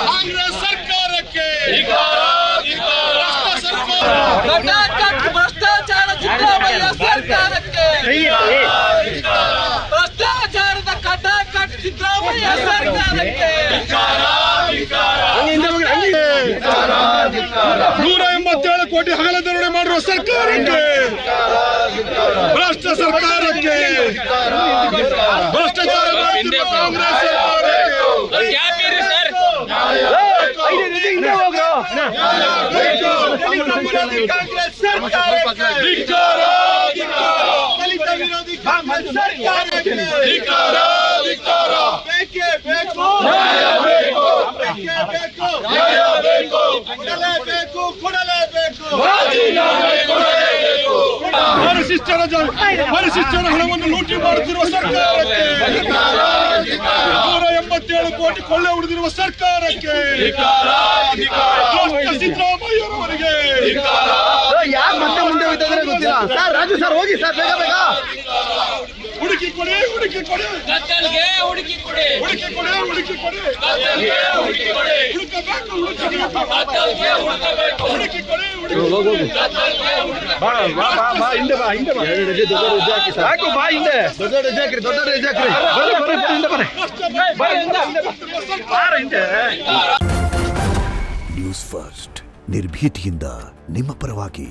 ಕಾಂಗ್ರೆಸ್ ಸರ್ಕಾರಕ್ಕೆ ಭ್ರಷ್ಟಾಚಾರ ಸಿದ್ದರಾಮಯ್ಯ ಸರ್ಕಾರಕ್ಕೆ ಭ್ರಷ್ಟಾಚಾರದ ಕಟಾಕಟ್ ಸಿದ್ದರಾಮಯ್ಯ ಸರ್ಕಾರಕ್ಕೆ 187 ಕೋಟಿ ಹಗಲ ದರೋಡೆ ಮಾಡಿರುವ ಸರ್ಕಾರಕ್ಕೆ ಭ್ರಷ್ಟ ಸರ್ಕಾರಕ್ಕೆ ಭ್ರಷ್ಟಾಚಾರ ಮಾಡುತ್ತಿರುವ ಕಾಂಗ್ರೆಸ್ ಸರ್ಕಾರಕ್ಕೆ ದಲಿತ ವಿರೋಧಿ ಕಾಂಗ್ರೆಸ್ ಸರ್ಕಾರಕ್ಕೆ ಬೇಕೇ ಬೇಕು ಪರಿಶಿಷ್ಟರ ಹಣವನ್ನು ಲೂಟಿ ಮಾಡುತ್ತಿರುವ ಸರ್ಕಾರಕ್ಕೆ 187 ಕೋಟಿ ಕೊಳ್ಳೆ ಹೊಡೆದಿರುವ ಸರ್ಕಾರಕ್ಕೆ ಸಿದ್ದರಾಮಯ್ಯರವರಿಗೆ ಯಾಕೆ ಮತ್ತೆ ಮುಂದೆ ಹೋಗ್ತಾ ಗೊತ್ತಿಲ್ಲ ಸರ್. ರಾಜು ಸರ್ ಹೋಗಿ ಸರ್, ಬೇಗ ಬೇಗ ಹುಡುಕಿ ಕೊಡಿ ಹುಡುಕಿ ಕೊಡಿ ಹುಡುಕಿ ಕೊಡಿ ಹುಡುಕಿ ಕೊಡಿ ಹುಡುಕಿ ಕೊಡಿ ಹುಡುಕಬೇಕು ಹುಡುಕಿ ಕೊಡಿ ಬಾ ಹಿಂದೆ ಬಾ ಹಿಂದೆ ಬಾ. 2 ಡಜೆ ದೊಡ್ಡ ರಜೆ ಹಾಕಿ ಸರ್. ಸಾಕು, ಬಾ ಹಿಂದೆ. ದೊಡ್ಡ ರಜೆ ಹಾಕ್ರಿ, ದೊಡ್ಡ ರಜೆ ಹಾಕ್ರಿ. ಬರ್ರಿ ಹಿಂದೆ ಬರ್ರಿ. ಹಿಂದೆ. ನ್ಯೂಸ್ ಫಸ್ಟ್ ನಿರ್ಭೀತಿಯಿಂದ ನಿಮ್ಮ ಪರವಾಗಿ.